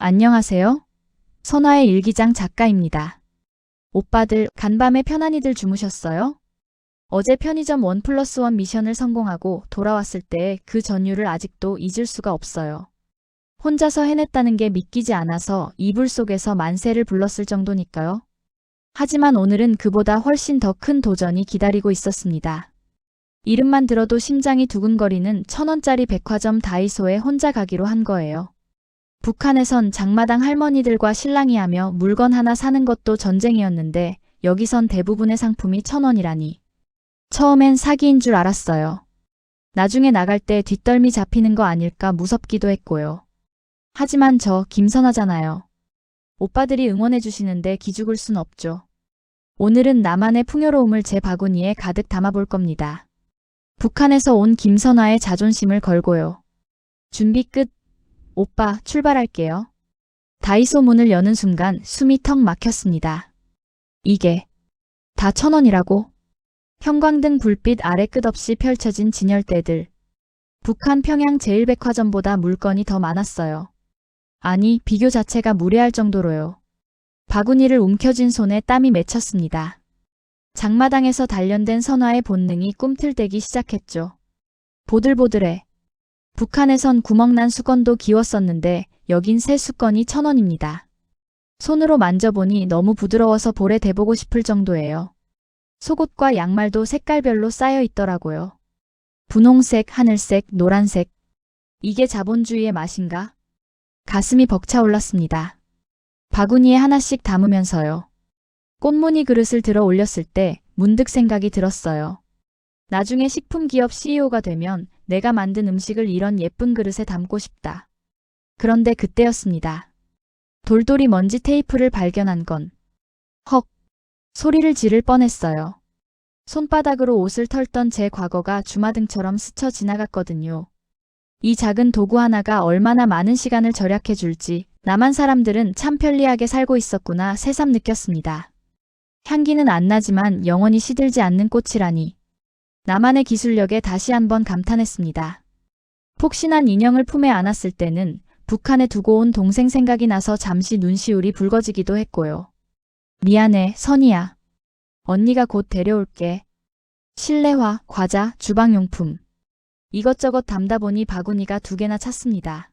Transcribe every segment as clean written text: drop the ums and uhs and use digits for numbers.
안녕하세요. 선화의 일기장 작가입니다. 오빠들, 간밤에 편안히들 주무셨어요? 어제 편의점 1+1 미션을 성공하고 돌아왔을 때 그 전율을 아직도 잊을 수가 없어요. 혼자서 해냈다는 게 믿기지 않아서 이불 속에서 만세를 불렀을 정도니까요. 하지만 오늘은 그보다 훨씬 더 큰 도전이 기다리고 있었습니다. 이름만 들어도 심장이 두근거리는 1,000원짜리 백화점 다이소에 혼자 가기로 한 거예요. 북한에선 장마당 할머니들과 실랑이 하며 물건 하나 사는 것도 전쟁이었는데 여기선 대부분의 상품이 1,000원이라니. 처음엔 사기인 줄 알았어요. 나중에 나갈 때 뒷덜미 잡히는 거 아닐까 무섭기도 했고요. 하지만 저 김선아잖아요. 오빠들이 응원해 주시는데 기죽을 순 없죠. 오늘은 나만의 풍요로움을 제 바구니에 가득 담아볼 겁니다. 북한에서 온 김선아의 자존심을 걸고요. 준비 끝. 오빠, 출발할게요. 다이소 문을 여는 순간 숨이 턱 막혔습니다. 이게 다 1,000원이라고? 형광등 불빛 아래 끝없이 펼쳐진 진열대들. 북한 평양 제1백화점보다 물건이 더 많았어요. 아니, 비교 자체가 무례할 정도로요. 바구니를 움켜쥔 손에 땀이 맺혔습니다. 장마당에서 단련된 선화의 본능이 꿈틀대기 시작했죠. 보들보들해. 북한에선 구멍난 수건도 기웠었는데 여긴 새 수건이 1,000원입니다. 손으로 만져보니 너무 부드러워서 볼에 대보고 싶을 정도예요. 속옷과 양말도 색깔별로 쌓여 있더라고요. 분홍색, 하늘색, 노란색. 이게 자본주의의 맛인가? 가슴이 벅차올랐습니다. 바구니에 하나씩 담으면서요. 꽃무늬 그릇을 들어 올렸을 때 문득 생각이 들었어요. 나중에 식품기업 CEO가 되면 내가 만든 음식을 이런 예쁜 그릇에 담고 싶다. 그런데 그때였습니다. 돌돌이 먼지 테이프를 발견한 건 헉! 소리를 지를 뻔했어요. 손바닥으로 옷을 털던 제 과거가 주마등처럼 스쳐 지나갔거든요. 이 작은 도구 하나가 얼마나 많은 시간을 절약해 줄지 남한 사람들은 참 편리하게 살고 있었구나 새삼 느꼈습니다. 향기는 안 나지만 영원히 시들지 않는 꽃이라니. 나만의 기술력에 다시 한번 감탄했습니다. 폭신한 인형을 품에 안았을 때는 북한에 두고 온 동생 생각이 나서 잠시 눈시울이 붉어지기도 했고요. 미안해, 선이야. 언니가 곧 데려올게. 실내화, 과자, 주방용품. 이것저것 담다 보니 바구니가 2개나 찼습니다.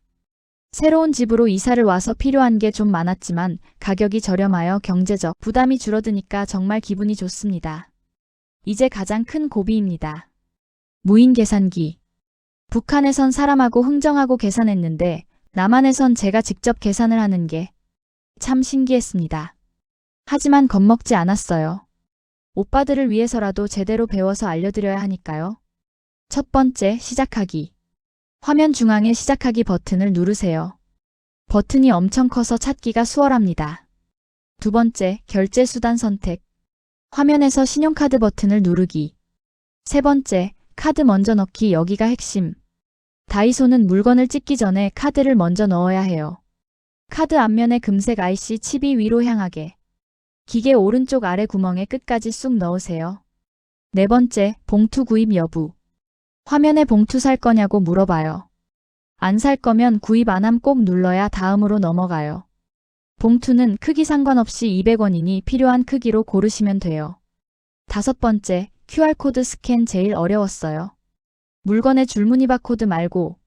새로운 집으로 이사를 와서 필요한 게 좀 많았지만 가격이 저렴하여 경제적 부담이 줄어드니까 정말 기분이 좋습니다. 이제 가장 큰 고비입니다. 무인 계산기. 북한에선 사람하고 흥정하고 계산했는데 남한에선 제가 직접 계산을 하는 게 참 신기했습니다. 하지만 겁먹지 않았어요. 오빠들을 위해서라도 제대로 배워서 알려드려야 하니까요. 첫 번째, 시작하기. 화면 중앙에 시작하기 버튼을 누르세요. 버튼이 엄청 커서 찾기가 수월합니다. 두 번째, 결제 수단 선택. 화면에서 신용카드 버튼을 누르기. 세 번째, 카드 먼저 넣기. 여기가 핵심. 다이소는 물건을 찍기 전에 카드를 먼저 넣어야 해요. 카드 앞면에 금색 IC 칩이 위로 향하게. 기계 오른쪽 아래 구멍에 끝까지 쑥 넣으세요. 네 번째, 봉투 구입 여부. 화면에 봉투 살 거냐고 물어봐요. 안 살 거면 구입 안 함 꼭 눌러야 다음으로 넘어가요. 봉투는 크기 상관없이 200원이니 필요한 크기로 고르시면 돼요. 다섯 번째, QR코드 스캔 제일 어려웠어요. 물건의 줄무늬 바코드 말고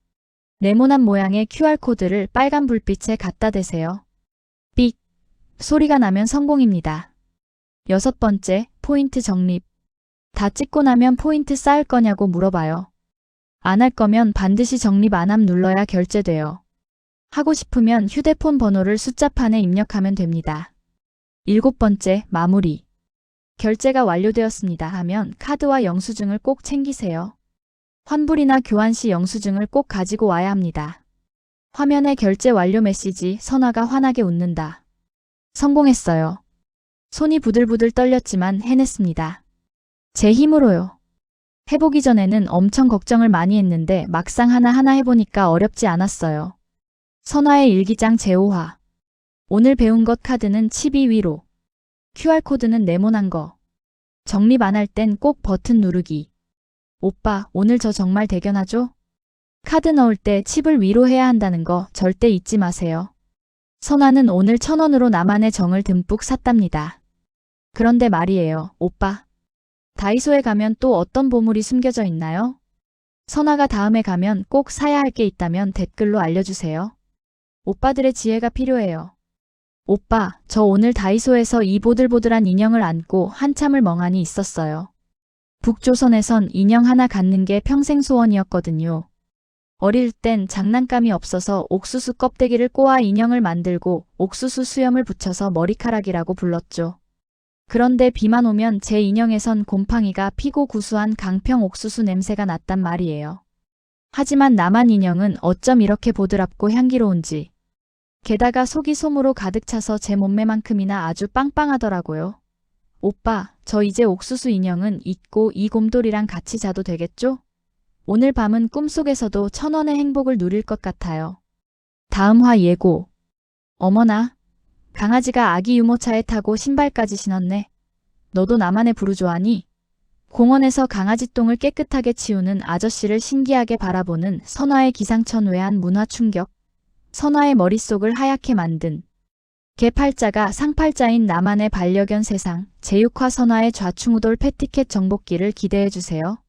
네모난 모양의 QR코드를 빨간 불빛에 갖다 대세요. 삑! 소리가 나면 성공입니다. 여섯 번째, 포인트 적립. 다 찍고 나면 포인트 쌓을 거냐고 물어봐요. 안 할 거면 반드시 적립 안 함 눌러야 결제돼요. 하고 싶으면 휴대폰 번호를 숫자판에 입력하면 됩니다. 일곱 번째, 마무리. 결제가 완료되었습니다 하면 카드와 영수증을 꼭 챙기세요. 환불이나 교환 시 영수증을 꼭 가지고 와야 합니다. 화면에 결제 완료 메시지, 선화가 환하게 웃는다. 성공했어요. 손이 부들부들 떨렸지만 해냈습니다. 제 힘으로요. 해보기 전에는 엄청 걱정을 많이 했는데 막상 하나하나 해보니까 어렵지 않았어요. 선화의 일기장 제5화. 오늘 배운 것 카드는 칩이 위로. QR코드는 네모난 거. 적립 안 할 땐 꼭 버튼 누르기. 오빠, 오늘 저 정말 대견하죠? 카드 넣을 때 칩을 위로 해야 한다는 거 절대 잊지 마세요. 선아는 오늘 1,000원으로 나만의 정을 듬뿍 샀답니다. 그런데 말이에요, 오빠. 다이소에 가면 또 어떤 보물이 숨겨져 있나요? 선아가 다음에 가면 꼭 사야 할 게 있다면 댓글로 알려주세요. 오빠들의 지혜가 필요해요. 오빠, 저 오늘 다이소에서 이 보들보들한 인형을 안고 한참을 멍하니 있었어요. 북조선에선 인형 하나 갖는 게 평생 소원이었거든요. 어릴 땐 장난감이 없어서 옥수수 껍데기를 꼬아 인형을 만들고 옥수수 수염을 붙여서 머리카락이라고 불렀죠. 그런데 비만 오면 제 인형에선 곰팡이가 피고 구수한 강평 옥수수 냄새가 났단 말이에요. 하지만 나만 인형은 어쩜 이렇게 보드랍고 향기로운지. 게다가 속이 솜으로 가득 차서 제 몸매만큼이나 아주 빵빵하더라고요. 오빠, 저 이제 옥수수 인형은 잊고 이 곰돌이랑 같이 자도 되겠죠? 오늘 밤은 꿈속에서도 1,000원의 행복을 누릴 것 같아요. 다음 화 예고. 어머나, 강아지가 아기 유모차에 타고 신발까지 신었네. 너도 나만의 부르주아니? 공원에서 강아지 똥을 깨끗하게 치우는 아저씨를 신기하게 바라보는 선화의 기상천외한 문화 충격. 선화의 머릿속을 하얗게 만든 개팔자가 상팔자인 나만의 반려견 세상 제6화 선화의 좌충우돌 패티켓 정복기를 기대해주세요.